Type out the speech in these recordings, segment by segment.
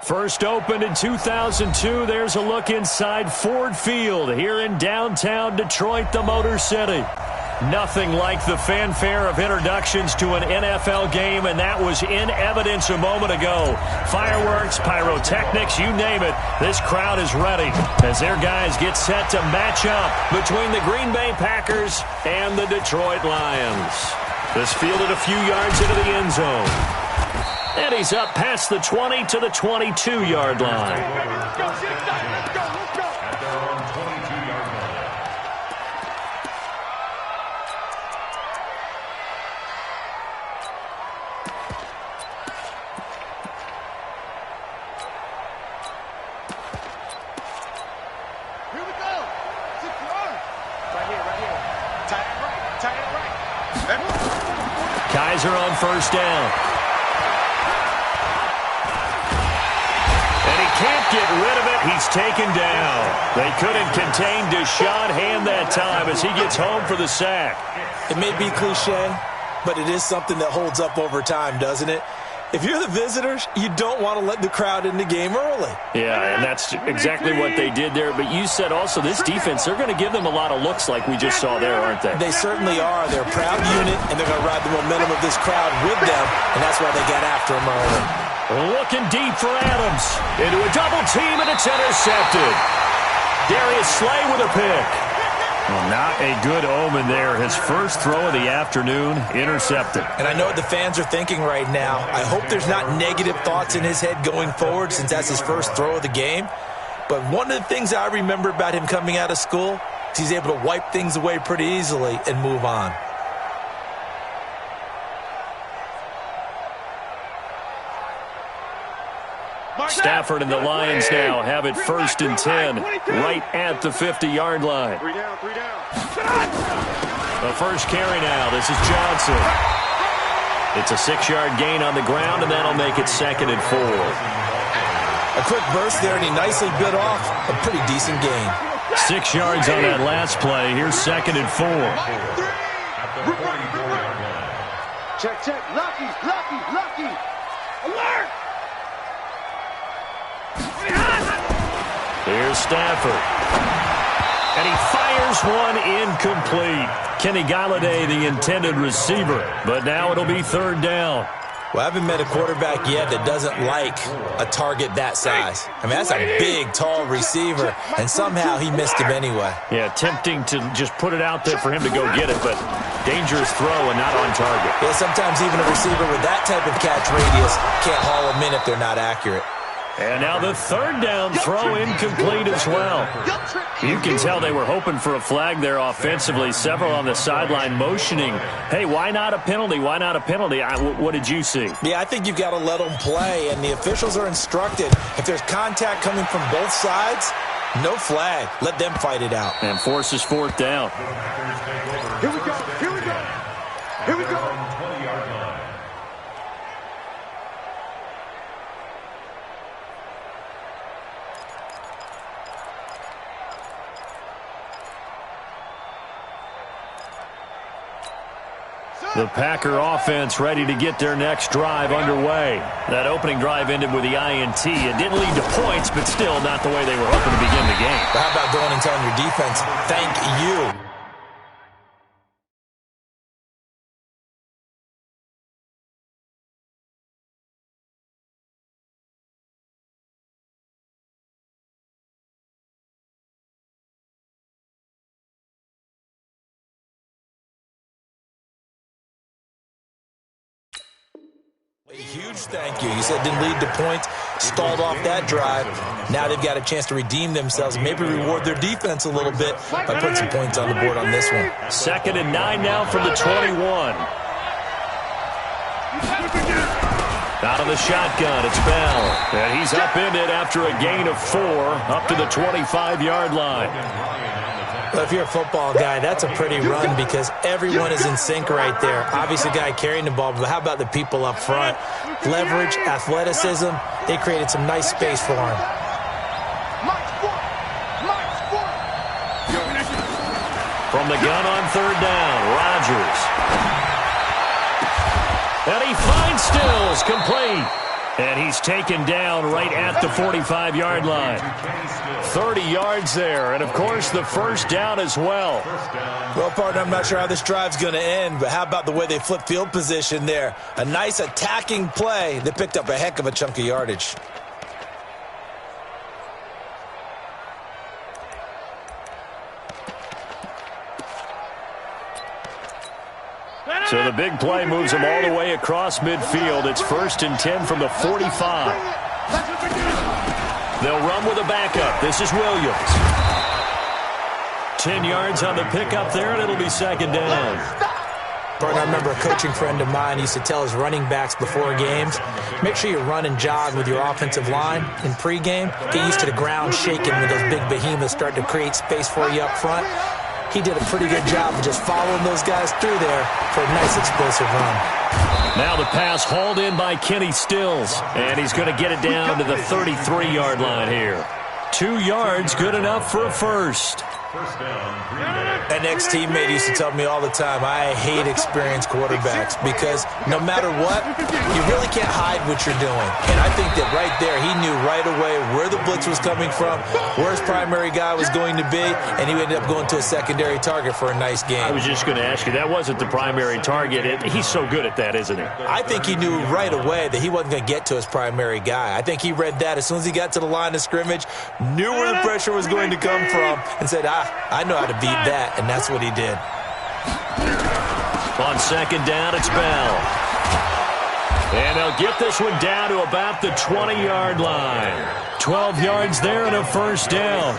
First opened in 2002, there's a look inside Ford Field here in downtown Detroit, the Motor City. Nothing like the fanfare of introductions to an NFL game, and that was in evidence a moment ago. Fireworks, pyrotechnics, you name it, this crowd is ready as their guys get set to match up between the Green Bay Packers and the Detroit Lions. This fielded a few yards into the end zone. And he's up past the 20 to the 22-yard line. Here we go. 6 yards. Right here. Tight end right. Kaiser on first down. Can't get rid of it. He's taken down. They couldn't contain Deshaun Hand that time as he gets home for the sack. It may be cliche, but it is something that holds up over time, doesn't it? If you're the visitors, you don't want to let the crowd in the game early. Yeah, and that's exactly what they did there. But you said also this defense, they're going to give them a lot of looks like we just saw there, aren't they? They certainly are. They're a proud unit, and they're going to ride the momentum of this crowd with them, and that's why they got after him early. Looking deep for Adams. Into a double team, and it's intercepted. Darius Slay with a pick. Well, not a good omen there. His first throw of the afternoon, intercepted. And I know what the fans are thinking right now. I hope there's not negative thoughts in his head going forward since that's his first throw of the game. But one of the things I remember about him coming out of school is he's able to wipe things away pretty easily and move on. Stafford and the Lions now have it 1st and 10, right at the 50-yard line. 3 down. The first carry now. This is Johnson. It's a 6-yard gain on the ground, and that'll make it 2nd and 4. A quick burst there, and he nicely bit off a pretty decent gain. 6 yards on that last play. Here's 2nd and 4. Check. Lucky. Alert! Here's Stafford. And he fires one incomplete. Kenny Golladay, the intended receiver. But now it'll be 3rd down. Well, I haven't met a quarterback yet that doesn't like a target that size. I mean, that's a big, tall receiver, and somehow he missed him anyway. Yeah, tempting to just put it out there for him to go get it, but dangerous throw and not on target. Yeah, sometimes even a receiver with that type of catch radius can't haul them in if they're not accurate. And now the 3rd down throw incomplete as well. You can tell they were hoping for a flag there offensively. Several on the sideline motioning, hey, why not a penalty? Why not a penalty? What did you see? Yeah, I think you've got to let them play, and the officials are instructed. If there's contact coming from both sides, no flag. Let them fight it out. And forces 4th down. Here we go. The Packer offense ready to get their next drive underway. That opening drive ended with the INT. It didn't lead to points, but still not the way they were hoping to begin the game. But how about going and telling your defense, thank you? A huge thank you. You said it didn't lead to points, stalled off that drive. Now they've got a chance to redeem themselves, maybe reward their defense a little bit by putting some points on the board on this one. 2nd and 9 now from the 21. Out of the shotgun, it's Bell. And he's upended after a gain of 4 up to the 25-yard line. Well, if you're a football guy, that's a pretty run because everyone is in sync right there. Obviously, the guy carrying the ball, but how about the people up front? Leverage, athleticism, they created some nice space for him. From the gun on 3rd down, Rodgers. And he finds Stills, complete. And he's taken down right at the 45-yard line. 30 yards there, and, of course, the first down as well. Well, partner, I'm not sure how this drive's going to end, but how about the way they flip field position there? A nice attacking play. They picked up a heck of a chunk of yardage. So the big play moves them all the way across midfield. It's 1st and 10 from the 45. They'll run with a backup. This is Williams. 10 yards on the pickup there, and it'll be 2nd down. Partner, I remember a coaching friend of mine used to tell his running backs before games, make sure you run and jog with your offensive line in pregame. Get used to the ground shaking when those big behemoths start to create space for you up front. He did a pretty good job of just following those guys through there for a nice explosive run. Now the pass hauled in by Kenny Stills, and he's going to get it down to the 33-yard line here. 2 yards, good enough for a first. An ex-teammate used to tell me all the time, I hate experienced quarterbacks because no matter what, you really can't hide what you're doing. And I think that right there, he knew right away where the blitz was coming from, where his primary guy was going to be, and he ended up going to a secondary target for a nice game. I was just going to ask you, that wasn't the primary target. He's so good at that, isn't he? I think he knew right away that he wasn't going to get to his primary guy. I think he read that as soon as he got to the line of scrimmage, knew where the pressure was going to come from, and said, I know how to beat that, and that's what he did. On 2nd down, it's Bell. And they'll get this one down to about the 20-yard line. 12 yards there and a first down.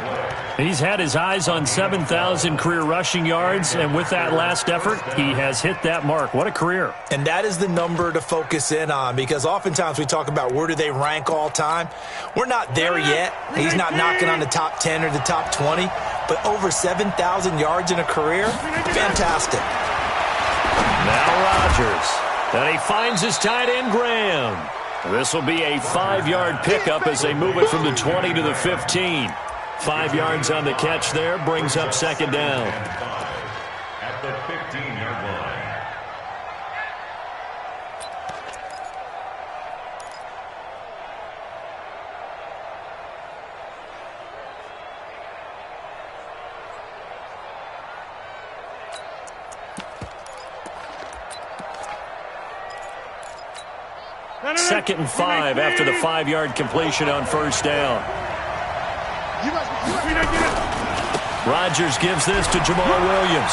He's had his eyes on 7,000 career rushing yards, and with that last effort, he has hit that mark. What a career. And that is the number to focus in on, because oftentimes we talk about where do they rank all time. We're not there yet. He's not knocking on the top 10 or the top 20, but over 7,000 yards in a career, fantastic. Now Rodgers, and he finds his tight end, Graham. This will be a 5-yard pickup as they move it from the 20 to the 15. 5 yards on the catch there, brings up 2nd down. At the 15-yard line. Second and 5 after the 5-yard completion on first down. Rodgers gives this to Jamal Williams.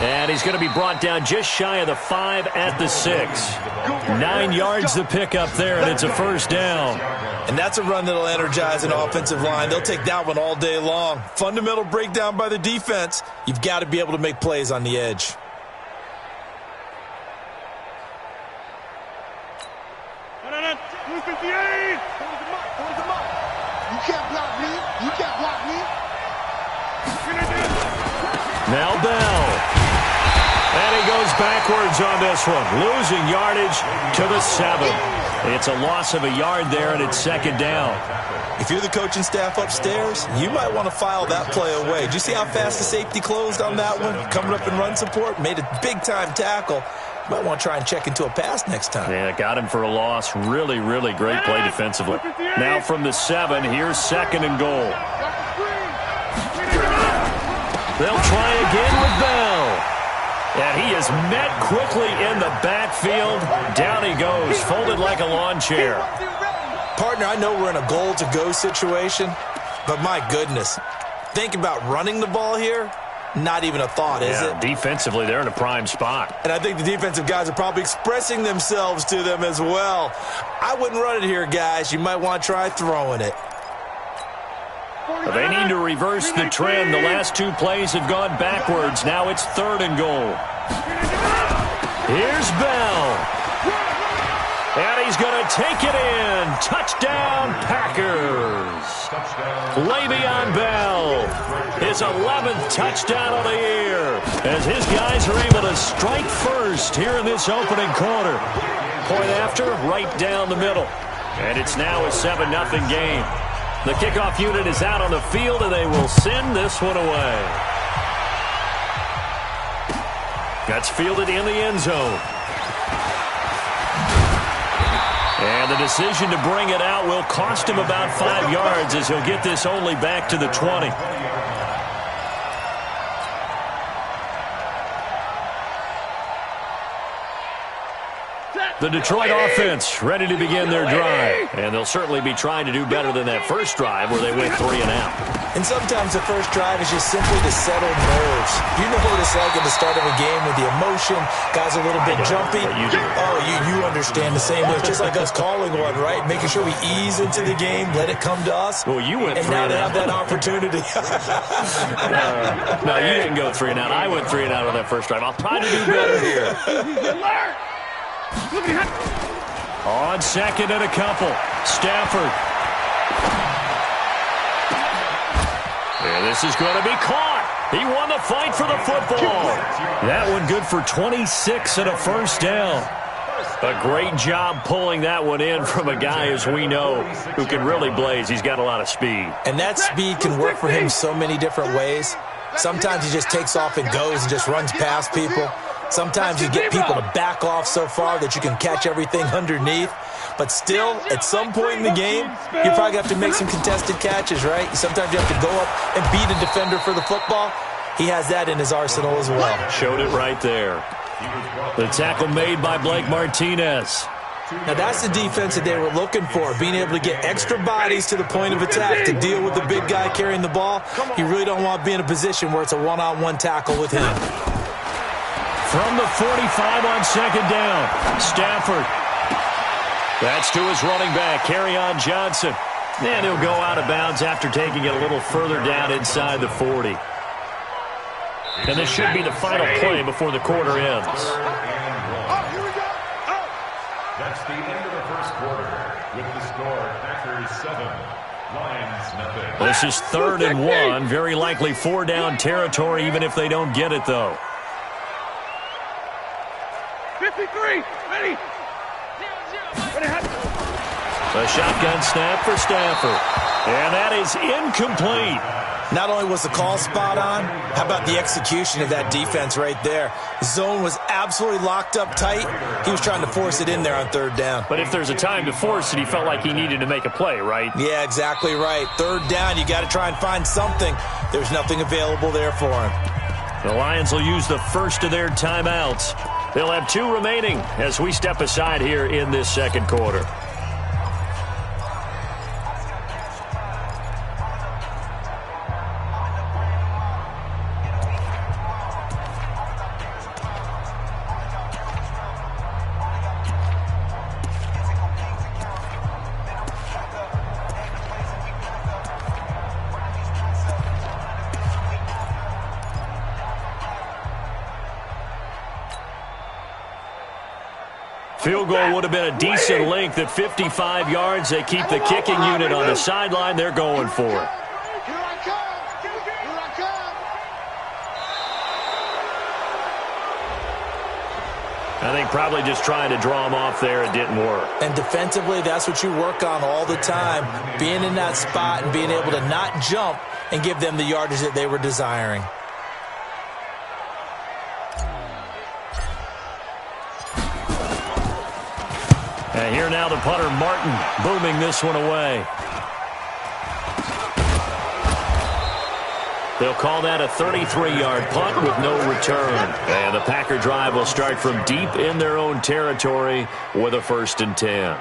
And he's going to be brought down just shy of the 5 at the 6. 9 yards the pickup there, and it's a first down. And that's a run that'll energize an offensive line. They'll take that one all day long. Fundamental breakdown by the defense. You've got to be able to make plays on the edge. Now Bell. And he goes backwards on this one, losing yardage to the 7. It's a loss of a yard there, and it's 2nd down. If you're the coaching staff upstairs, you might want to file that play away. Did you see how fast the safety closed on that one? Coming up in run support, made a big-time tackle. You might want to try and check into a pass next time. Yeah, got him for a loss. Really, really great play defensively. Now from the 7, here's 2nd and goal. They'll try again with Bell. And he is met quickly in the backfield. Down he goes, folded like a lawn chair. Partner, I know we're in a goal-to-go situation, but my goodness, think about running the ball here. Not even a thought, is it? Defensively, they're in a prime spot. And I think the defensive guys are probably expressing themselves to them as well. I wouldn't run it here, guys. You might want to try throwing it. They need to reverse the trend. The last 2 plays have gone backwards. Now it's 3rd and goal. Here's Bell. And he's going to take it in. Touchdown, Packers. Le'Veon Bell. His 11th touchdown of the year. As his guys are able to strike first here in this opening quarter. Point after, right down the middle. And it's now a 7-0 game. The kickoff unit is out on the field, and they will send this one away. That's fielded in the end zone. And the decision to bring it out will cost him about 5 yards as he'll get this only back to the 20. The Detroit offense ready to begin their drive. And they'll certainly be trying to do better than that first drive where they went 3 and out. And sometimes the first drive is just simply to settle nerves. You know what it's like at the start of a game with the emotion, guys a little bit jumpy. You understand the same way. It's just like us calling one, right? Making sure we ease into the game, let it come to us. Well, you went 3 and out. And now they have that opportunity. No, you didn't go 3 and out. I went 3 and out on that first drive. I'll try to do better here. On second and a couple, Stafford. And this is going to be caught. He won the fight for the football. That one good for 26 and a first down. A great job pulling that one in from a guy, as we know, who can really blaze. He's got a lot of speed. And that speed can work for him so many different ways. Sometimes he just takes off and goes and just runs past people. Sometimes you get people to back off so far that you can catch everything underneath. But still, at some point in the game, you probably have to make some contested catches, right? Sometimes you have to go up and beat a defender for the football. He has that in his arsenal as well. Showed it right there. The tackle made by Blake Martinez. Now, that's the defense that they were looking for, being able to get extra bodies to the point of attack to deal with the big guy carrying the ball. You really don't want to be in a position where it's a one-on-one tackle with him. From the 45 on second down, Stafford. That's to his running back, Kerryon Johnson. And he'll go out of bounds after taking it a little further down inside the 40. And this should be the final play before the quarter ends. That's the end of the first quarter with the score Packers 7, Lions nothing. This is 3rd and 1, very likely 4-down territory even if they don't get it though. 53, ready. A shotgun snap for Stafford. And that is incomplete. Not only was the call spot on, how about the execution of that defense right there? Zone was absolutely locked up tight. He was trying to force it in there on 3rd down. But if there's a time to force it, he felt like he needed to make a play, right? Yeah, exactly right. 3rd down, you got to try and find something. There's nothing available there for him. The Lions will use the first of their timeouts. They'll have 2 remaining as we step aside here in this second quarter. Field goal would have been a decent length at 55 yards. They keep the kicking unit on the sideline. They're going for it. Here I come. Here I come. I think probably just trying to draw him off there. It didn't work. And defensively, that's what you work on all the time. Being in that spot and being able to not jump and give them the yardage that they were desiring. And here now the punter, Martin, booming this one away. They'll call that a 33-yard punt with no return. And the Packer drive will start from deep in their own territory with a 1st and 10.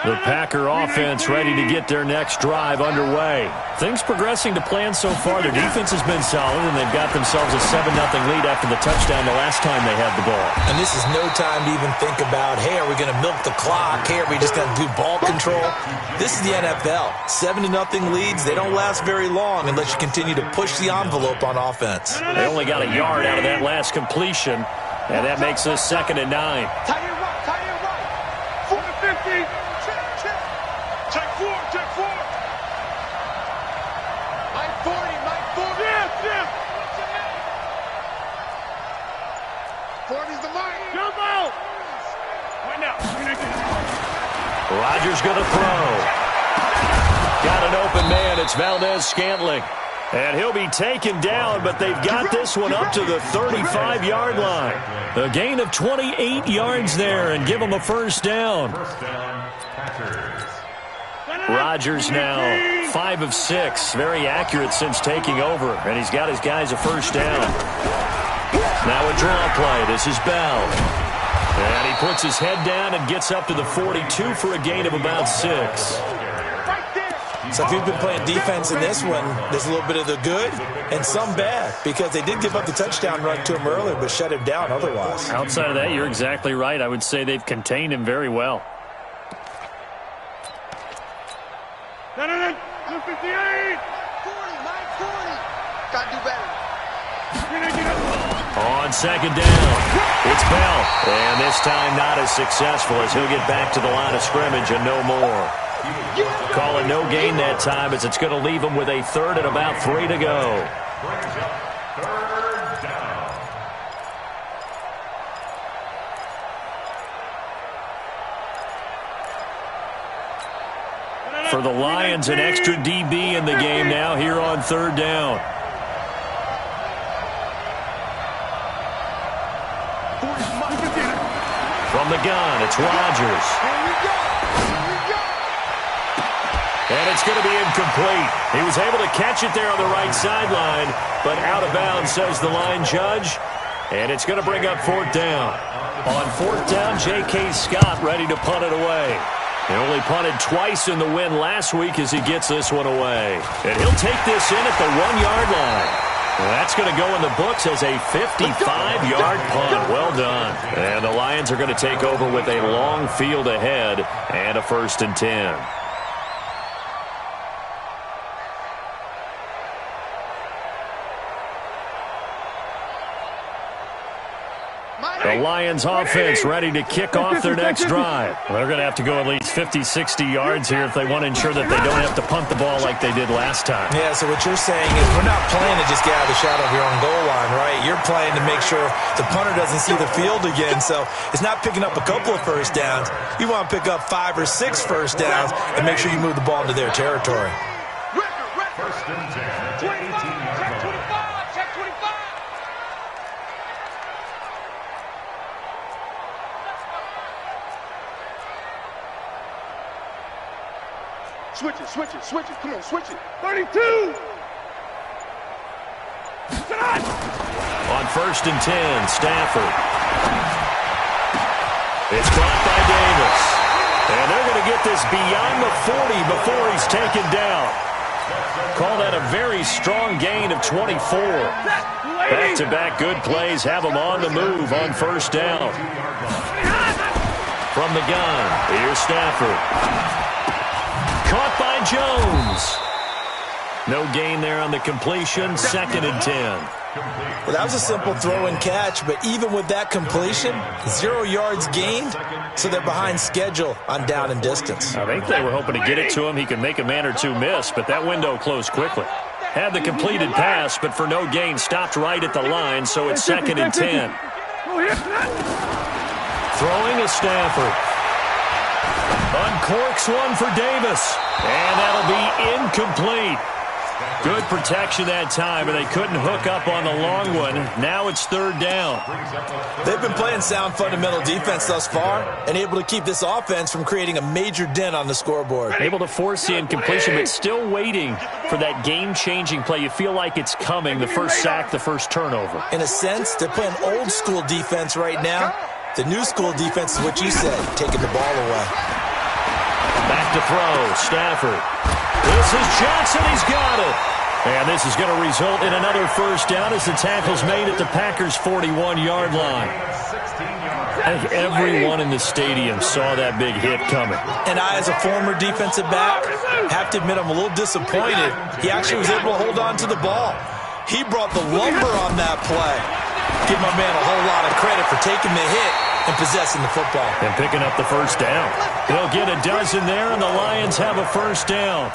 The Packer offense ready to get their next drive underway. Things progressing to plan so far. Their defense has been solid, and they've got themselves a 7-0 lead after the touchdown the last time they had the ball. And this is no time to even think about, hey, are we going to milk the clock? Hey, are we just going to do ball control? This is the NFL. 7-0 leads, they don't last very long unless you continue to push the envelope on offense. They only got a yard out of that last completion, and that makes this 2nd and 9. Tie it right. 4 to 50. Check 4. Mike 40. Yeah. 40's the mark. Jump out. Right now. Rodgers going to throw. Got an open man. It's Valdez Scantling. And he'll be taken down, but they've got this one up to the 35-yard line. A gain of 28 yards there and give them a first down. First down, Packers. Rodgers now 5 of 6. Very accurate since taking over. And he's got his guys a first down. Now a draw play. This is Bell. And he puts his head down and gets up to the 42 for a gain of about 6. So if you've been playing defense in this one, there's a little bit of the good and some bad, because they did give up the touchdown run to him earlier but shut him down otherwise. Outside of that, you're exactly right. I would say they've contained him very well. No, 58. 40, Mike, 40. Got to do better. On second down, it's Bell. And this time not as successful, as he'll get back to the line of scrimmage and no more. Call it no gain that time, as it's going to leave him with a third and about 3 to go. Brings up third down. For the Lions, an extra DB in the game now here on third down. From the gun, it's Rodgers. And it's going to be incomplete. He was able to catch it there on the right sideline, but out of bounds, says the line judge. And it's going to bring up fourth down. On fourth down, J.K. Scott ready to punt it away. He only punted twice in the win last week as he gets this one away. And he'll take this in at the 1-yard line. And that's going to go in the books as a 55-yard punt. Well done. And the Lions are going to take over with a long field ahead and a 1st and 10. The Lions offense ready to kick off their next drive. They're going to have to go at least 50, 60 yards here if they want to ensure that they don't have to punt the ball like they did last time. Yeah, so what you're saying is we're not playing to just get out of the shadow of your own goal line, right? You're playing to make sure the punter doesn't see the field again. So it's not picking up a couple of first downs. You want to pick up 5 or 6 first downs and make sure you move the ball into their territory. First and 10 at the 18-yard line. Switch it. Come on, switch it. 32. On 1st and 10, Stafford. It's caught by Davis. And they're going to get this beyond the 40 before he's taken down. Call that a very strong gain of 24. Back-to-back good plays have him on the move on 1st down. From the gun, here's Stafford. Caught by Jones. No gain there on the completion. 2nd and 10. Well, that was a simple throw and catch, but even with that completion, 0 yards gained, so they're behind schedule on down and distance. I think they were hoping to get it to him. He could make a man or two miss, but that window closed quickly. Had the completed pass, but for no gain, stopped right at the line, so it's 2nd and 10. Throwing is Stafford. Uncorks one for Davis, and that'll be incomplete. Good protection that time, and they couldn't hook up on the long one. Now it's 3rd down. They've been playing sound fundamental defense thus far and able to keep this offense from creating a major dent on the scoreboard. Able to force the incompletion, but still waiting for that game-changing play. You feel like it's coming, the first sack, the first turnover. In a sense, they're playing old-school defense right now. The new school defense is what you said, taking the ball away. Back to throw, Stafford. This is Johnson, he's got it. And this is going to result in another first down as the tackle's made at the Packers' 41-yard line. I think everyone in the stadium saw that big hit coming. And I, as a former defensive back, have to admit I'm a little disappointed. He actually was able to hold on to the ball. He brought the lumber on that play. Give my man a whole lot of credit for taking the hit and possessing the football. And picking up the first down. They'll get a dozen there, and the Lions have a first down.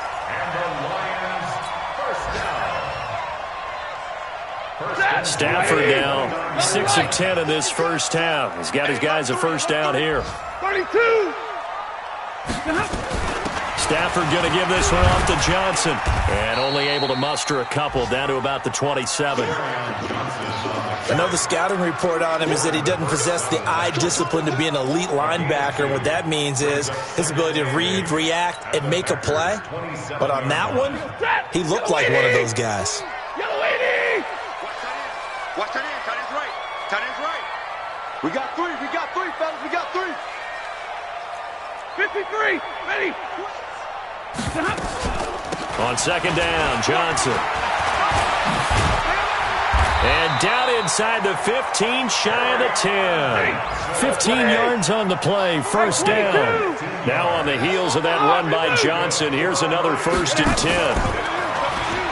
Stafford now 6 of 10 in this first half. He's got his guys a first down here. 32. Stafford going to give this one off to Johnson. And only able to muster a couple, down to about the 27. Another scouting report on him is that he doesn't possess the eye discipline to be an elite linebacker. And what that means is his ability to read, react, and make a play. But on that one, he looked like one of those guys. Watch that in. Tight end's right. Tight end's right. We got three, fellas. We got three. 53. Ready. On second down, Johnson. And down inside the 15, shy of the 10. 15 yards on the play, first down. Now on the heels of that run by Johnson, here's another 1st and 10.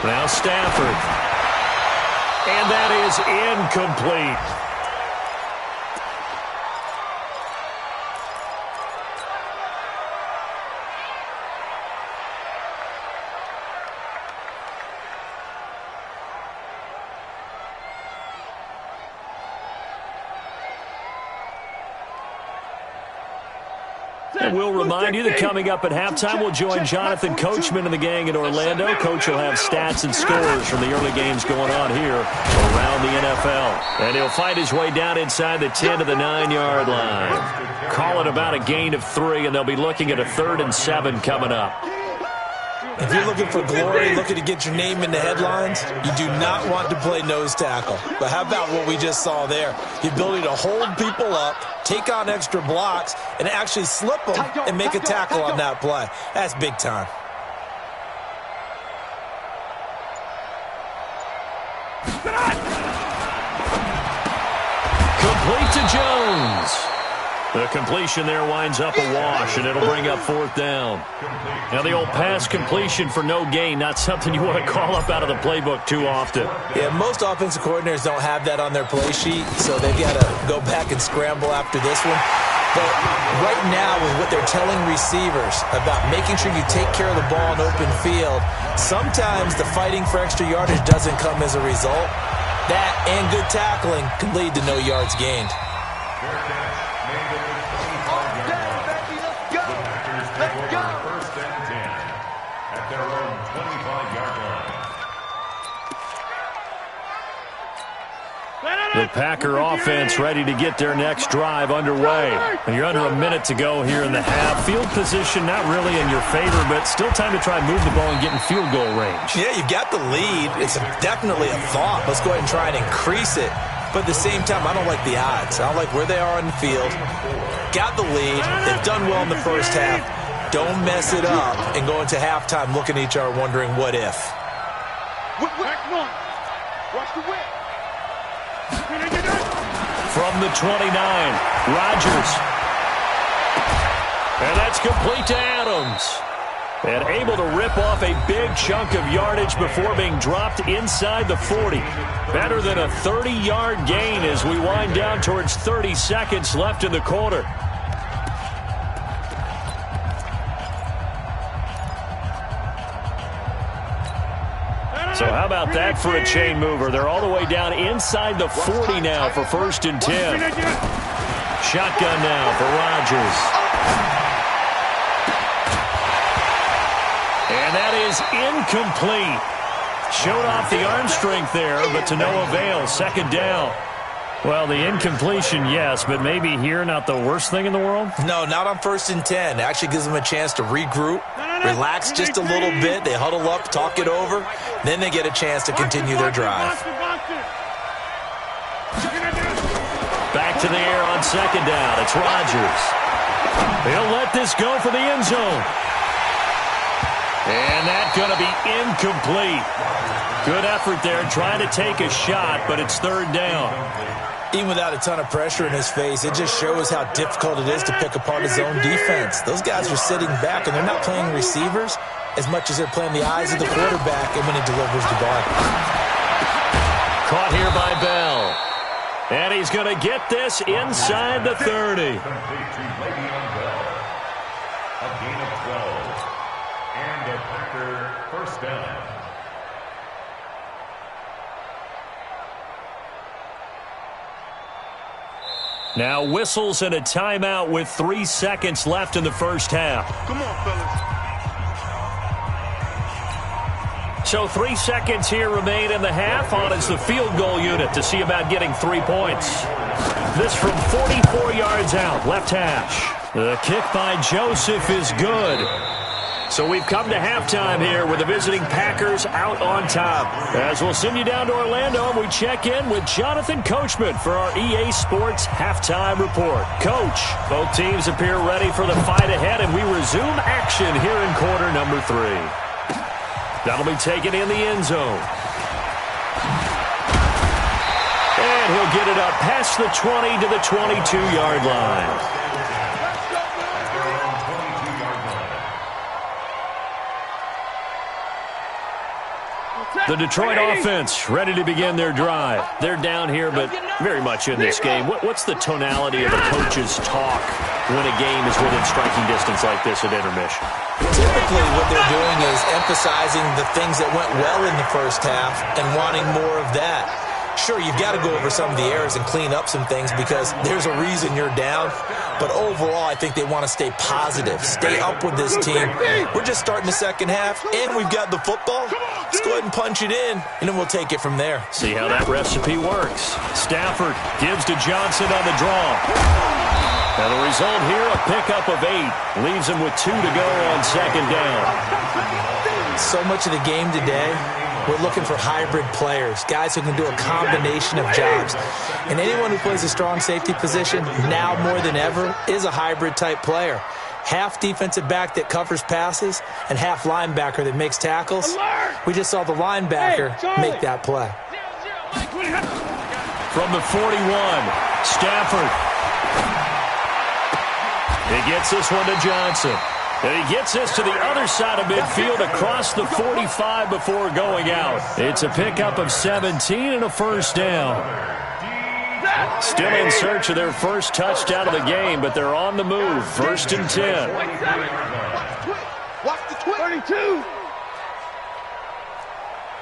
Now Stafford. And that is incomplete. And we'll remind you that coming up at halftime, we'll join Jonathan Coachman and the gang in Orlando. Coach will have stats and scores from the early games going on here around the NFL. And he'll fight his way down inside the 10 to the 9-yard line. Call it about a gain of 3, and they'll be looking at a 3rd and 7 coming up. If you're looking for glory, looking to get your name in the headlines, you do not want to play nose tackle. But how about what we just saw there? The ability to hold people up, take on extra blocks, and actually slip them and make a tackle on that play. That's big time. Complete to Jones. The completion there winds up a wash, and it'll bring up 4th down. Now, the old pass completion for no gain, not something you want to call up out of the playbook too often. Yeah, most offensive coordinators don't have that on their play sheet, so they've got to go back and scramble after this one. But right now, with what they're telling receivers about making sure you take care of the ball in open field, sometimes the fighting for extra yardage doesn't come as a result. That and good tackling can lead to no yards gained. The Packer offense ready to get their next drive underway. And you're under a minute to go here in the half. Field position not really in your favor, but still time to try and move the ball and get in field goal range. Yeah, you've got the lead. It's definitely a thought. Let's go ahead and try and increase it. But at the same time, I don't like the odds. I don't like where they are on the field. Got the lead. They've done well in the first half. Don't mess it up and go into halftime looking at each other wondering what if. Watch the whip. From the 29, Rodgers. And that's complete to Adams. And able to rip off a big chunk of yardage before being dropped inside the 40. Better than a 30-yard gain as we wind down towards 30 seconds left in the quarter. So how about that for a chain mover? They're all the way down inside the 40 now for 1st and 10. Shotgun now for Rodgers. And that is incomplete. Showed off the arm strength there, but to no avail. 2nd down. Well, the incompletion, yes, but maybe here not the worst thing in the world? No, not on 1st and 10. It actually gives them a chance to regroup, relax just a little bit. They huddle up, talk it over. Then they get a chance to continue their drive. Back to the air on 2nd down. It's Rodgers. He'll let this go for the end zone. And that's going to be incomplete. Good effort there trying to take a shot, but it's 3rd down. Even without a ton of pressure in his face, it just shows how difficult it is to pick apart his own defense. Those guys are sitting back, and they're not playing receivers as much as they're playing the eyes of the quarterback and when he delivers the ball. Caught here by Bell. And he's going to get this inside the 30. A gain of 12. And a Packer 1st down. Now whistles and a timeout with 3 seconds left in the first half. Come on, fellas. So 3 seconds here remain in the half. On is the field goal unit to see about getting 3 points. This from 44 yards out, left hash. The kick by Joseph is good. So we've come to halftime here with the visiting Packers out on top. As we'll send you down to Orlando, and we check in with Jonathan Coachman for our EA Sports Halftime Report. Coach, both teams appear ready for the fight ahead, and we resume action here in quarter number 3. That'll be taken in the end zone. And he'll get it up past the 20 to the 22-yard line. The Detroit offense ready to begin their drive. They're down here, but very much in this game. What's the tonality of a coach's talk when a game is within striking distance like this at intermission? Typically, what they're doing is emphasizing the things that went well in the first half and wanting more of that. Sure, you've got to go over some of the errors and clean up some things because there's a reason you're down. But overall, I think they want to stay positive, stay up with this team. We're just starting the second half, and we've got the football. Let's go ahead and punch it in, and then we'll take it from there. See how that recipe works. Stafford gives to Johnson on the draw. And the result here, a pickup of 8. Leaves him with 2 to go on second down. So much of the game today, we're looking for hybrid players, guys who can do a combination of jobs. And anyone who plays a strong safety position, now more than ever, is a hybrid-type player. Half defensive back that covers passes and half linebacker that makes tackles. We just saw the linebacker make that play. From the 41, Stafford. He gets this one to Johnson. And he gets this to the other side of midfield across the 45 before going out. It's a pickup of 17 and a first down. Still in search of their first touchdown of the game, but they're on the move. 1st and 10. Watch the 32.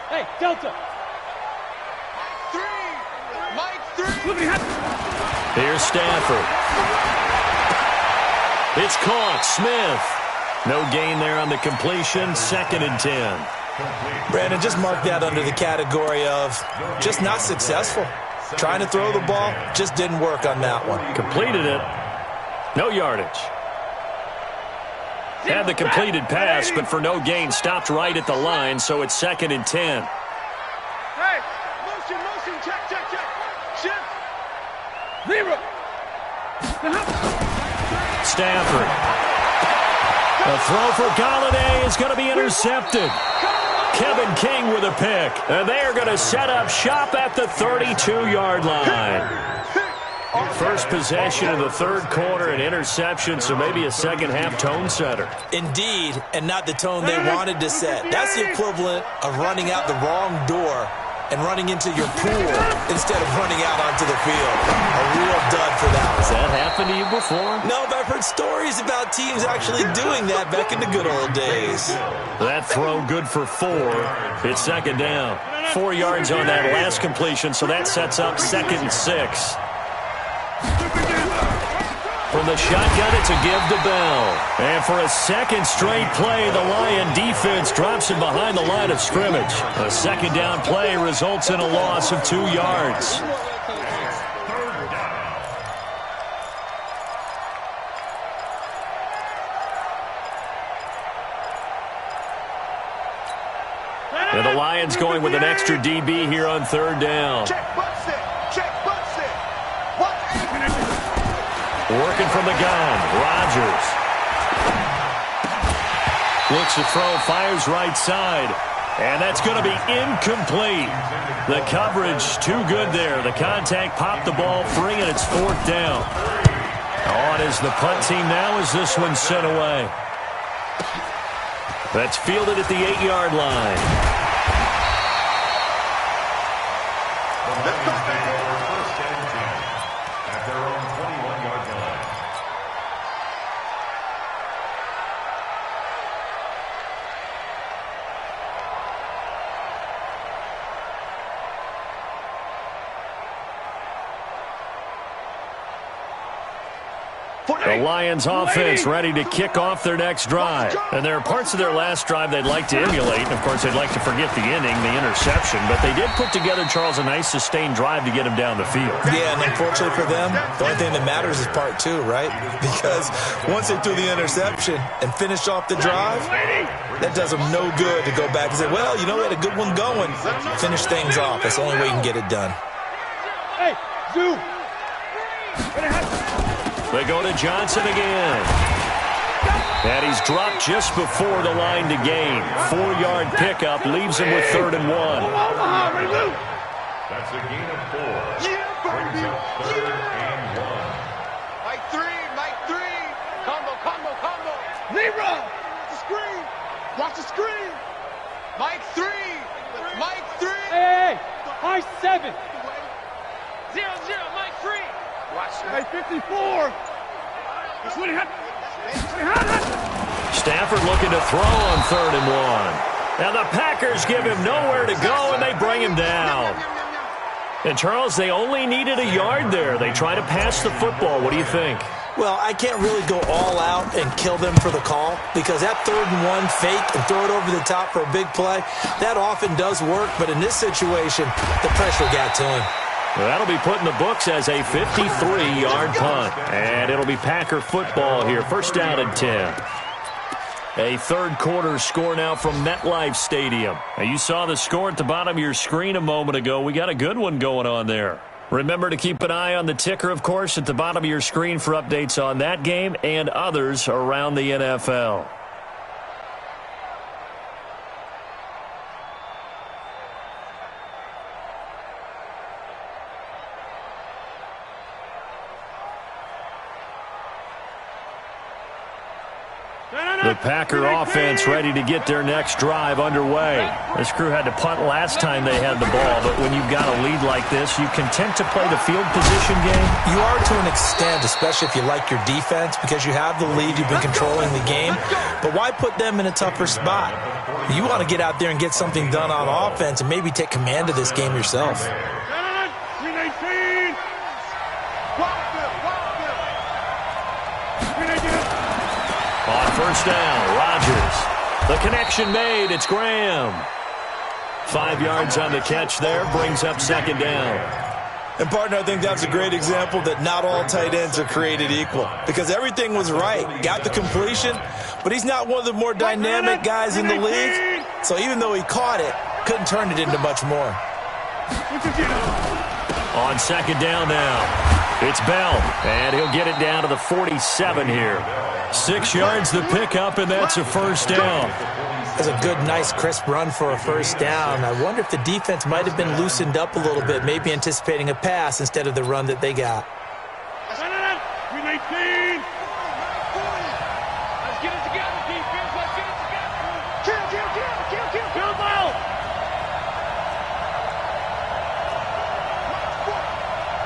Hey, Delta. Mike 3. Here's Stafford. It's caught. Smith. No gain there on the completion. 2nd and 10. Brandon, just mark that under the category of just not successful. Trying to throw the ball, just didn't work on that one. Completed it. No yardage. Had the completed pass, but for no gain, stopped right at the line, so it's 2nd and 10. Hey, motion, check. Shift. Zero. Stafford. The throw for Galladay is going to be intercepted. Kevin King with a pick. And they are going to set up shop at the 32-yard line. First possession of the third quarter, an interception, so maybe a second-half tone setter. Indeed, and not the tone they wanted to set. That's the equivalent of running out the wrong door and running into your pool instead of running out onto the field. A real dud for that one. Has that happened to you before? No, but I've heard stories about teams actually doing that back in the good old days. That throw good for 4. It's 2nd down. 4 yards on that last completion, so that sets up 2nd and 6. From the shotgun, it's a give to Bell. And for a second straight play, the Lion defense drops him behind the line of scrimmage. A second down play results in a loss of 2 yards. And the Lions going with an extra DB here on 3rd down. Check, butts it. Working from the gun, Rodgers. Looks to throw, fires right side. And that's going to be incomplete. The coverage too good there. The contact popped the ball free, and it's 4th down. On is the punt team now as this one's sent away. That's fielded at the 8-yard line. The Lions offense ready to kick off their next drive. And there are parts of their last drive they'd like to emulate. And, of course, they'd like to forget the inning, the interception. But they did put together, Charles, a nice sustained drive to get him down the field. Yeah, and unfortunately for them, the only thing that matters is part two, right? Because once they threw the interception and finished off the drive, that does them no good to go back and say, well, you know, we had a good one going. Finish things off. That's the only way you can get it done. Hey, Zoo. They go to Johnson again. And he's dropped just before the line to gain. 4-yard pickup leaves him with 3rd and 1. That's a gain of 4. Brings up 3rd and 1. Mike 3. Combo. Libra. The screen. Watch the screen. Mike 3. Hey. High 7. 0-0. Mike 3. Watch. Hey, 54. That's what he had. Stafford looking to throw on 3rd and 1. Now the Packers give him nowhere to go, and they bring him down. And, Charles, they only needed a yard there. They try to pass the football. What do you think? Well, I can't really go all out and kill them for the call because that 3rd and 1 fake and throw it over the top for a big play, that often does work. But in this situation, the pressure got to him. Well, that'll be put in the books as a 53-yard punt. And it'll be Packer football here. 1st down and 10. A third-quarter score now from MetLife Stadium. Now, you saw the score at the bottom of your screen a moment ago. We got a good one going on there. Remember to keep an eye on the ticker, of course, at the bottom of your screen for updates on that game and others around the NFL. The Packer offense ready to get their next drive underway. This crew had to punt last time they had the ball, but when you've got a lead like this, you content to play the field position game? You are to an extent, especially if you like your defense, because you have the lead, you've been controlling the game. But why put them in a tougher spot? You want to get out there and get something done on offense and maybe take command of this game yourself. On 1st down, Rodgers. The connection made. It's Graham. 5 yards on the catch there. Brings up 2nd down. And, partner, I think that's a great example that not all tight ends are created equal. Because everything was right. Got the completion, but he's not one of the more dynamic guys in the league. So even though he caught it, couldn't turn it into much more. On 2nd down now, it's Bell. And he'll get it down to the 47 here. 6 yards the pickup, and that's a 1st down. That's a good, nice, crisp run for a 1st down. I wonder if the defense might have been loosened up a little bit, maybe anticipating a pass instead of the run that they got. Let's get it together, defense. Let's get it together. Kill. Build out.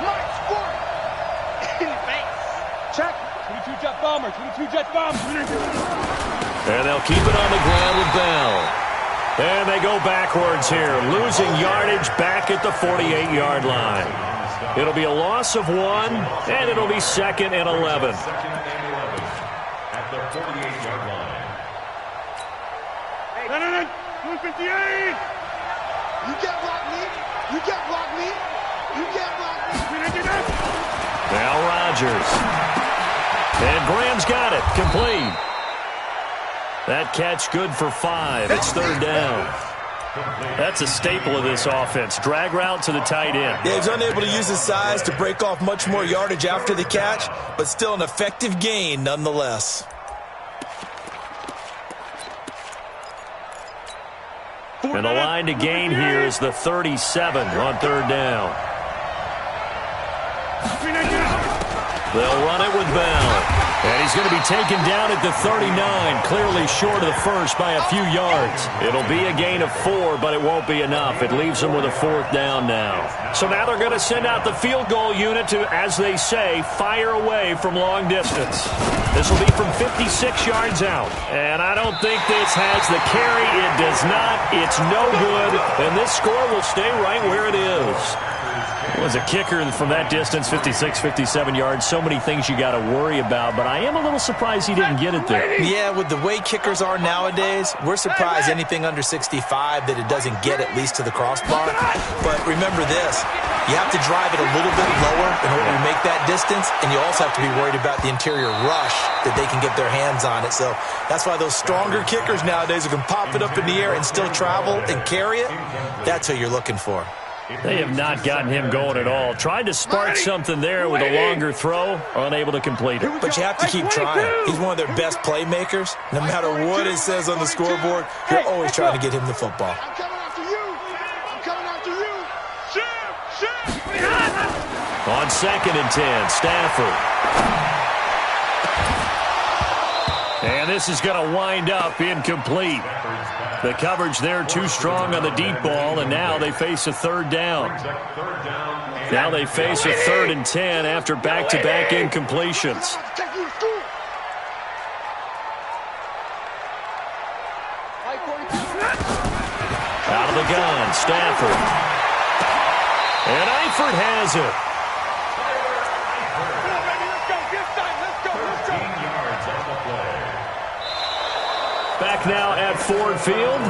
Nice sport. Check. 22 jet bomber. And they'll keep it on the ground with Bell. And they go backwards here, losing yardage back at the 48-yard line. It'll be a loss of 1, and it'll be 2nd and 11. At the 48-yard line. 258. You can't block me. Now Rodgers. And Graham's got it. Complete. That catch good for 5. It's 3rd down. That's a staple of this offense. Drag route to the tight end. Yeah, he's unable to use his size to break off much more yardage after the catch, but still an effective gain nonetheless. And the line to gain here is the 37 on 3rd down. They'll run it with Bell. And he's going to be taken down at the 39, clearly short of the first by a few yards. It'll be a gain of 4, but it won't be enough. It leaves them with a 4th down now. So now they're going to send out the field goal unit to, as they say, fire away from long distance. This will be from 56 yards out. And I don't think this has the carry. It does not. It's no good. And this score will stay right where it is. Was a kicker from that distance, 56, 57 yards. So many things you got to worry about, but I am a little surprised he didn't get it there. Yeah, with the way kickers are nowadays, we're surprised anything under 65 that it doesn't get at least to the crossbar. But remember this, you have to drive it a little bit lower in order to make that distance, and you also have to be worried about the interior rush that they can get their hands on it. So that's why those stronger kickers nowadays who can pop it up in the air and still travel and carry it, that's who you're looking for. They have not gotten him going at all. Tried to spark something there with a longer throw, unable to complete it. But you have to keep trying. He's one of their best playmakers. No matter what it says on the scoreboard, you're always trying to get him the football. I'm coming after you. I'm coming after you. Shoot! On 2nd and 10, Stafford. And this is going to wind up incomplete. The coverage there too strong on the deep ball, and now they face a 3rd down. Now they face a 3rd and 10 after back-to-back incompletions. Out of the gun, Stafford. And Eifert has it. Back now at Ford Field.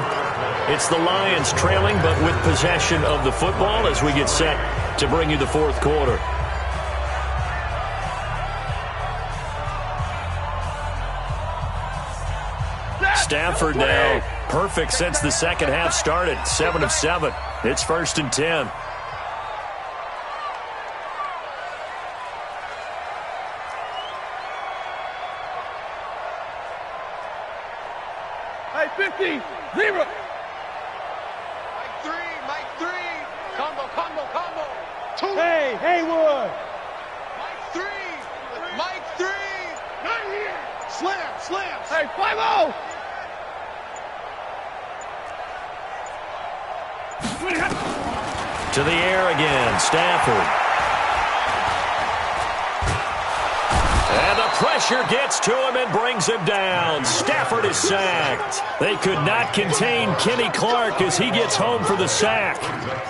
It's the Lions trailing, but with possession of the football as we get set to bring you the 4th quarter. Stafford now perfect since the second half started. 7 of 7. It's 1st and 10. Hey, 50, 0. Mike 3, Mike 3. Combo. 2. Hey, Haywood. Mike 3, Mike 3. Not here. Slam. Hey, 5-0. To the air again, Stafford. And the pressure gets to him and brings him down. Stafford is sacked. They could not contain Kenny Clark as he gets home for the sack.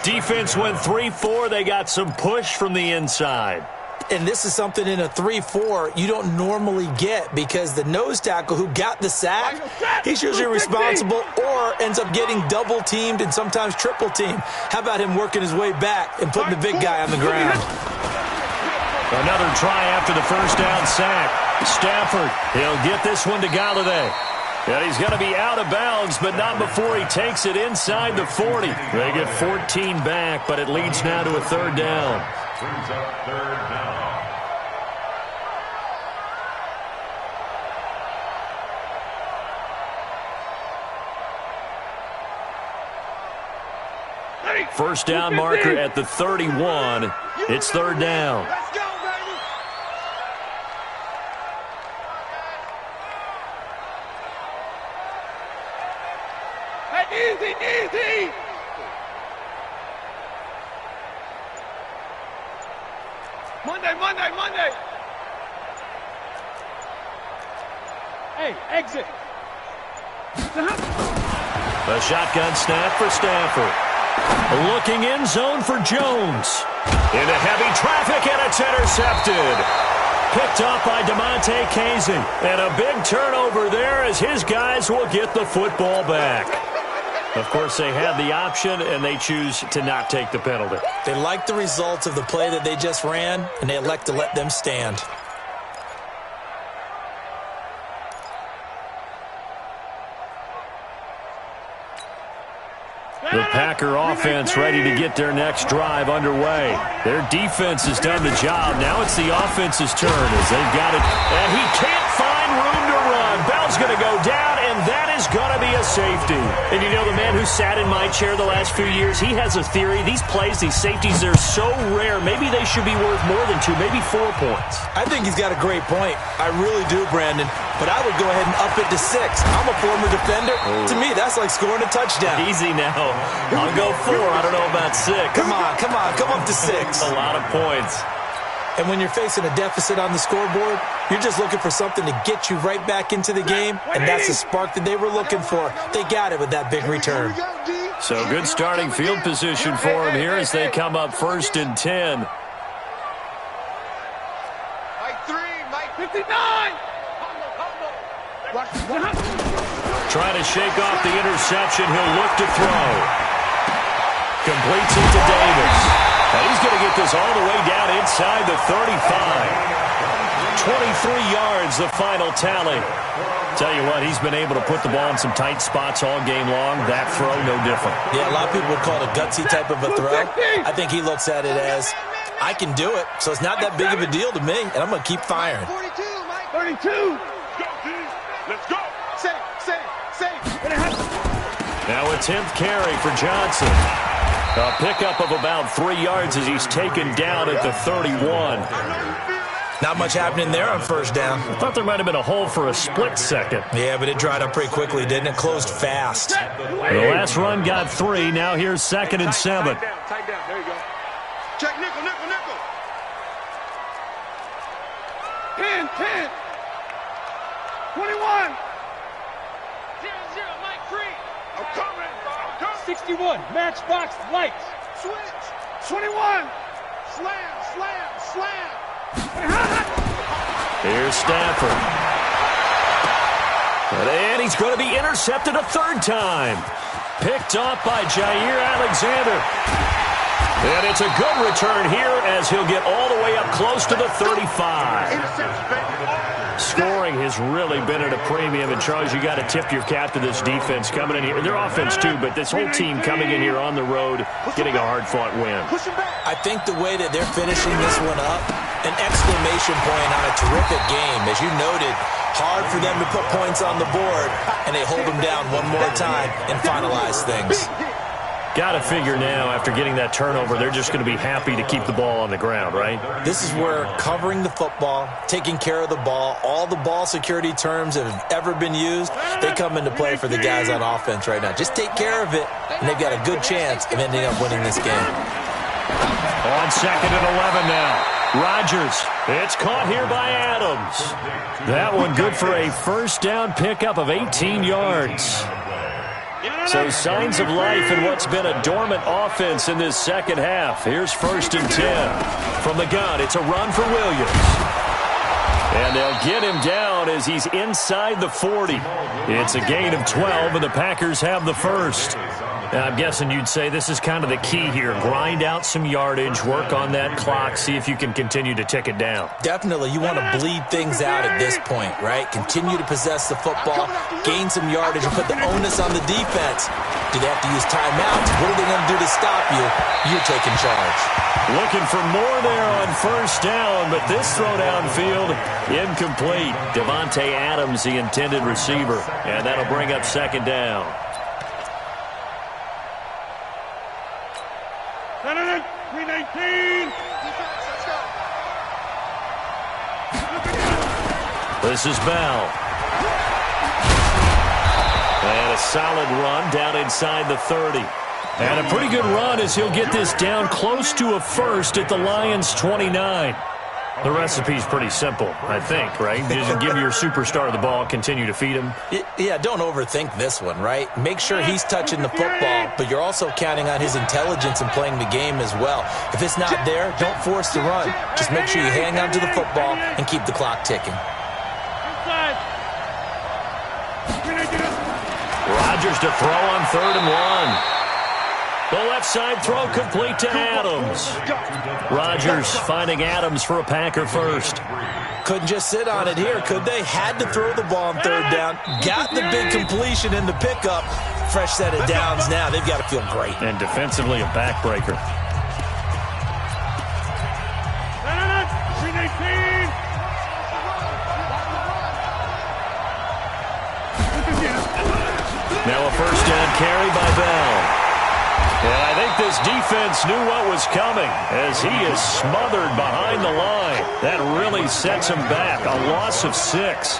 Defense went 3-4. They got some push from the inside. And this is something in a 3-4 you don't normally get because the nose tackle who got the sack, he's usually responsible or ends up getting double-teamed and sometimes triple-teamed. How about him working his way back and putting the big guy on the ground? Another try after the 1st down sack. Stafford, he'll get this one to Galladay. And he's going to be out of bounds, but not before he takes it inside the 40. They get 14 back, but it leads now to a 3rd down. Brings up 3rd down. First down marker at the 31. It's 3rd down. Let's go, baby. Hey, easy. Monday. Hey, exit. A shotgun snap for Stafford. Looking in zone for Jones. Into heavy traffic, and it's intercepted. Picked up by DeMonte Casey. And a big turnover there as his guys will get the football back. Of course, they had the option, and they choose to not take the penalty. They like the results of the play that they just ran, and they elect to let them stand. The Packer offense ready to get their next drive underway. Their defense has done the job. Now it's the offense's turn as they've got it. And he can't find room to run. Bell's going to go down, and that is going to be a safety. And you know, the man who sat in my chair the last few years, he has a theory. These plays, these safeties, they're so rare. Maybe they should be worth more than 2, maybe 4 points. I think he's got a great point. I really do, Brandon. But I would go ahead and up it to 6. I'm a former defender. To me, that's like scoring a touchdown. Easy now. I'll go 4. I don't know about 6. Come on. Come up to 6. A lot of points. And when you're facing a deficit on the scoreboard, you're just looking for something to get you right back into the game, and that's the spark that they were looking for. They got it with that big return. So good starting field position for him here as they come up 1st and 10. Mike 3, Mike 59. Trying to shake off the interception. He'll look to throw. Completes it to Davis. And he's going to get this all the way down inside the 35. 23 yards, the final tally. Tell you what, he's been able to put the ball in some tight spots all game long. That throw, no different. Yeah, a lot of people would call it a gutsy type of a throw. I think he looks at it as, I can do it, so it's not that big of a deal to me, and I'm going to keep firing. 42, Mike. 32. Let's go. Safe. Now a 10th carry for Johnson. A pickup of about 3 yards as he's taken down at the 31. Not much happening there on first down. I thought there might have been a hole for a split second. Yeah, but it dried up pretty quickly, didn't it? Closed fast. The last run got 3. Now here's 2nd and 7. Tight down. There you go. Check nickel. 10. 21. 0, Mike 3. I'm coming. 61. Matchbox lights. Switch. 21. Slam. Here's Stafford. And he's going to be intercepted a 3rd time. Picked off by Jair Alexander. And it's a good return here as he'll get all the way up close to the 35. Scoring has really been at a premium. And, Charles, you got to tip your cap to this defense coming in here. Their offense, too, but this whole team coming in here on the road, getting a hard-fought win. I think the way that they're finishing this one up, an exclamation point on a terrific game. As you noted, hard for them to put points on the board, and they hold them down one more time and finalize things. Got to figure now, after getting that turnover, they're just going to be happy to keep the ball on the ground, right? This is where covering the football, taking care of the ball, all the ball security terms that have ever been used, they come into play for the guys on offense right now. Just take care of it, and they've got a good chance of ending up winning this game. On 2nd and 11 now. Rodgers. It's caught here by Adams. That one good for a first down pickup of 18 yards. So signs of life in what's been a dormant offense in this second half. Here's 1st and 10. From the gun, it's a run for Williams. And they'll get him down as he's inside the 40. It's a gain of 12, and the Packers have the first. Now, I'm guessing you'd say this is kind of the key here. Grind out some yardage, work on that clock, see if you can continue to tick it down. Definitely. You want to bleed things out at this point, right? Continue to possess the football, gain some yardage, and put the onus on the defense. Do they have to use timeouts? What are they going to do to stop you? You're taking charge. Looking for more there on first down, but this throw downfield, incomplete. Devontae Adams, the intended receiver, and that'll bring up 2nd down. This is Bell. And a solid run down inside the 30. And a pretty good run as he'll get this down close to a first at the Lions' 29. The recipe's pretty simple, I think, right? Just give your superstar the ball, continue to feed him. Yeah, don't overthink this one, right? Make sure he's touching the football, but you're also counting on his intelligence in playing the game as well. If it's not there, don't force the run. Just make sure you hang on to the football and keep the clock ticking. Rodgers to throw on 3rd and 1. The left side throw complete to Adams. Rodgers finding Adams for a Packer first. Couldn't just sit on it here, could they? Had to throw the ball on 3rd down. Got the big completion in the pickup. Fresh set of downs now. They've got to feel great. And defensively a backbreaker. Now a first down carry by Bell. And I think this defense knew what was coming as he is smothered behind the line. That really sets him back. A loss of 6.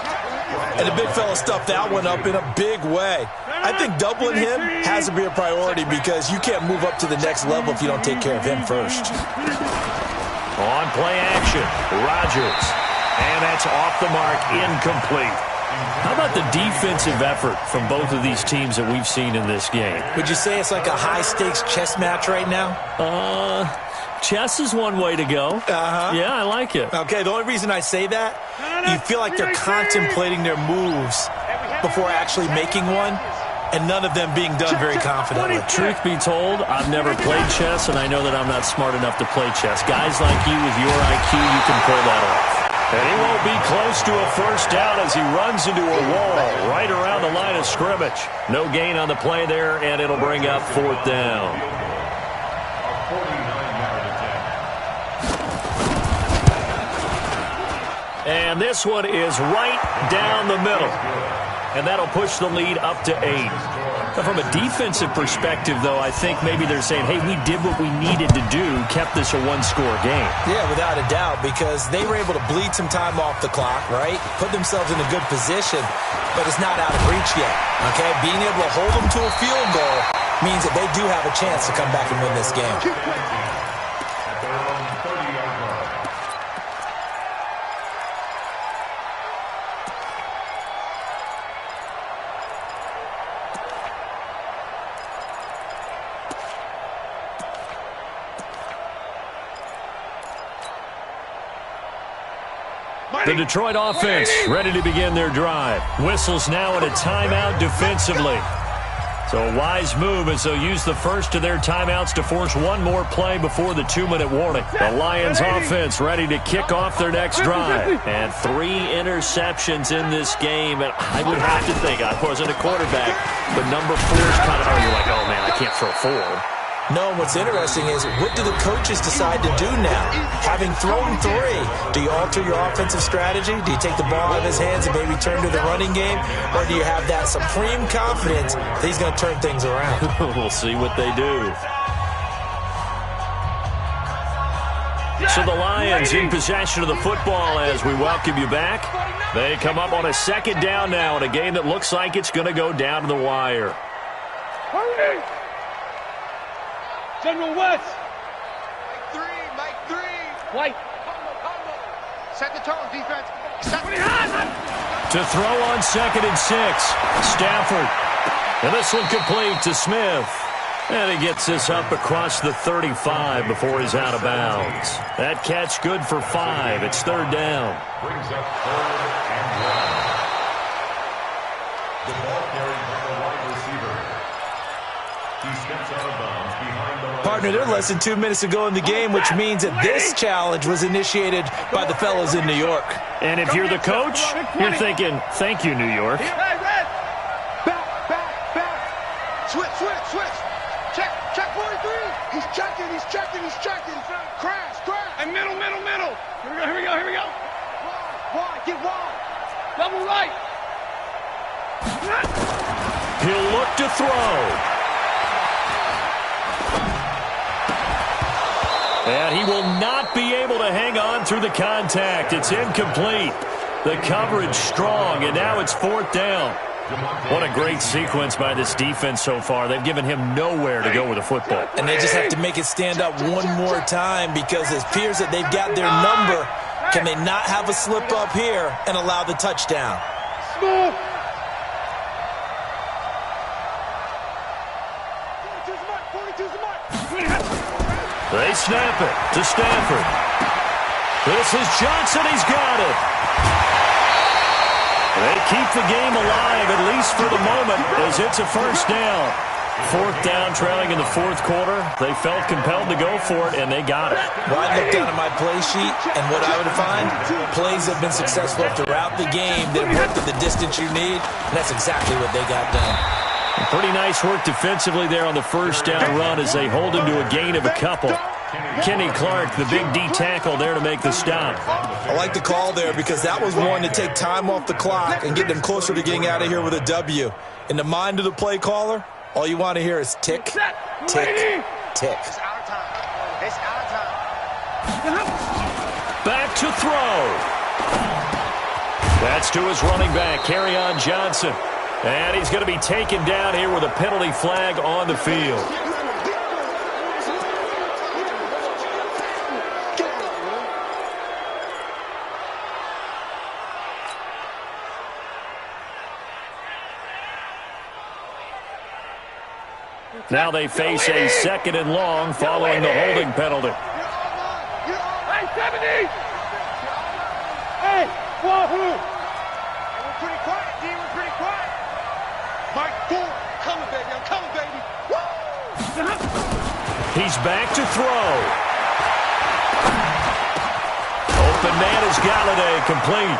And the big fella stuffed that one up in a big way. I think doubling him has to be a priority because you can't move up to the next level if you don't take care of him first. On play action, Rodgers. And that's off the mark, incomplete. How about the defensive effort from both of these teams that we've seen in this game? Would you say it's like a high-stakes chess match right now? Chess is one way to go. Yeah, I like it. Okay, the only reason I say that, you feel like they're contemplating their moves before actually making one, and none of them being done very confidently. Truth be told, I've never played chess, and I know that I'm not smart enough to play chess. Guys like you with your IQ, you can pull that off. And he won't be close to a first down as he runs into a wall right around the line of scrimmage. No gain on the play there, and it'll bring up fourth down. And this one is right down the middle. And that'll push the lead up to 8. But from a defensive perspective, though, I think maybe they're saying, hey, we did what we needed to do, kept this a one-score game. Yeah, without a doubt, because they were able to bleed some time off the clock, right? Put themselves in a good position, but it's not out of reach yet, okay? Being able to hold them to a field goal means that they do have a chance to come back and win this game. The Detroit offense ready to begin their drive. Whistles now in a timeout defensively. So a wise move as they'll use the first of their timeouts to force one more play before the 2-minute warning. The Lions offense ready to kick off their next drive. And 3 interceptions in this game. And I would have to think, I wasn't a quarterback, but number 4 is kind of, you're like, oh man, I can't throw 4. No, what's interesting is, what do the coaches decide to do now? Having thrown 3, do you alter your offensive strategy? Do you take the ball out of his hands and maybe turn to the running game? Or do you have that supreme confidence that he's going to turn things around? We'll see what they do. So the Lions in possession of the football as we welcome you back. They come up on a second down now in a game that looks like it's going to go down to the wire. Hurry! General West. Mike 3. White. Combo. Set the tone, defense. To throw on 2nd and 6. Stafford. And this one complete to Smith. And he gets this up across the 35 before he's out of bounds. That catch good for 5. It's 3rd down. Brings up 3rd and 1. The ball carried by the wide receiver. He steps out of bounds behind the Partner, they're less than 2 minutes to go in the game, which means that this challenge was initiated by the fellas in New York. And if you're the coach, you're thinking, thank you, New York. Hey, Red. Back. Switch. Check 43. He's checking. Crash. And middle. Here we go. Wide. Get wide. Double right. He'll look to throw. And he will not be able to hang on through the contact. It's incomplete. The coverage strong, and now it's 4th down. What a great sequence by this defense so far. They've given him nowhere to go with the football. And they just have to make it stand up one more time, because it appears that they've got their number. Can they not have a slip up here and allow the touchdown? Smooth. They snap it to Stafford. This is Johnson. He's got it. They keep the game alive, at least for the moment, as it's a first down. 4th down, trailing in the 4th quarter. They felt compelled to go for it, and they got it. Well, I looked down at my play sheet, and what I would find, plays have been successful throughout the game that worked at the distance you need, and that's exactly what they got done. Pretty nice work defensively there on the first down run as they hold him to a gain of a couple. Kenny Clark, the big D tackle there to make the stop. I like the call there, because that was one to take time off the clock and get them closer to getting out of here with a W. In the mind of the play caller, all you want to hear is tick, tick, tick. It's our time. Back to throw. That's to his running back, Kerryon Johnson. And he's going to be taken down here with a penalty flag on the field. Now they face a 2nd and long following the holding penalty. Hey, 70! Hey, Wahoo! We're pretty quiet, D. We're pretty quiet. Mike Ford, coming, baby. I'm coming, baby. Woo! He's back to throw. Open man is Galladay, complete.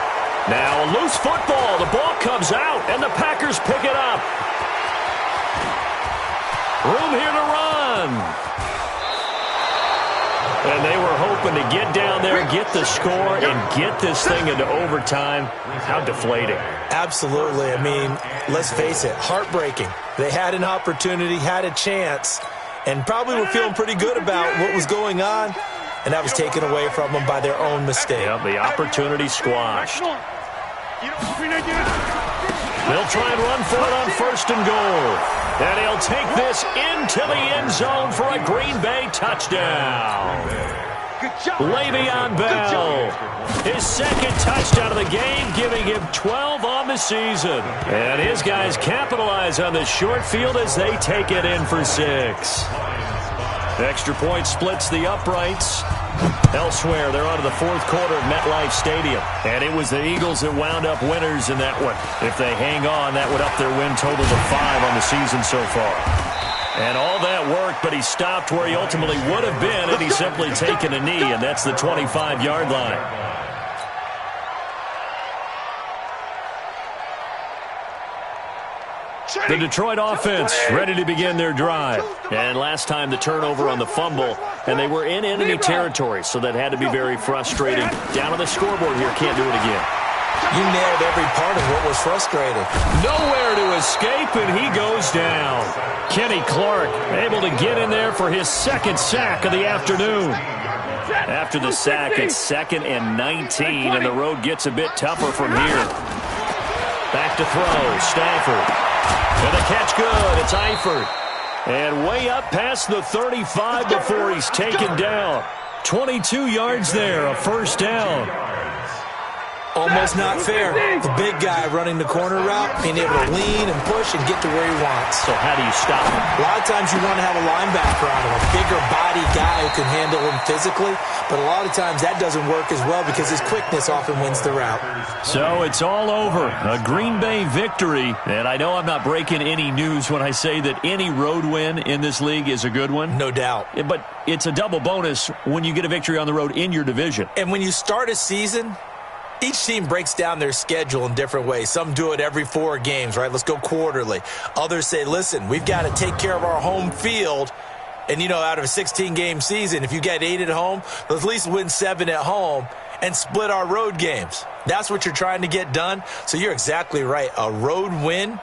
Now a loose football. The ball comes out, and the Packers pick it up. Room here to run. And they were hoping to get down there, get the score, and get this thing into overtime. How deflating. Absolutely. I mean, let's face it, heartbreaking. They had an opportunity, had a chance, and probably were feeling pretty good about what was going on, and that was taken away from them by their own mistake. Yep, the opportunity squashed. They'll try and run for it on 1st and goal. And he'll take this into the end zone for a Green Bay touchdown. Le'Veon Bell, his 2nd touchdown of the game, giving him 12 on the season. And his guys capitalize on the short field as they take it in for 6. Extra point splits the uprights. Elsewhere, they're on to the 4th quarter of MetLife Stadium. And it was the Eagles that wound up winners in that one. If they hang on, that would up their win total to 5 on the season so far. And all that worked, but he stopped where he ultimately would have been had he simply taken a knee, and that's the 25-yard line. The Detroit offense ready to begin their drive. And last time the turnover on the fumble, and they were in enemy territory, so that had to be very frustrating. Down on the scoreboard here, can't do it again. You nailed every part of what was frustrating. Nowhere to escape, and he goes down. Kenny Clark able to get in there for his 2nd sack of the afternoon. After the sack, it's 2nd and 19, and the road gets a bit tougher from here. Back to throw, Stafford. And the catch good, it's Eifert. And way up past the 35 before he's taken down. 22 yards there, a 1st down. Almost not fair. The big guy running the corner route, being able to lean and push and get to where he wants. So how do you stop him? A lot of times you want to have a linebacker on him, a bigger body guy who can handle him physically, but a lot of times that doesn't work as well because his quickness often wins the route. So it's all over. A Green Bay victory, and I know I'm not breaking any news when I say that any road win in this league is a good one. No doubt. But it's a double bonus when you get a victory on the road in your division. And when you start a season, each team breaks down their schedule in different ways. Some do it every 4 games, right? Let's go quarterly. Others say, listen, we've got to take care of our home field. And, you know, out of a 16-game season, if you get 8 at home, let's at least win 7 at home and split our road games. That's what you're trying to get done. So you're exactly right. A road win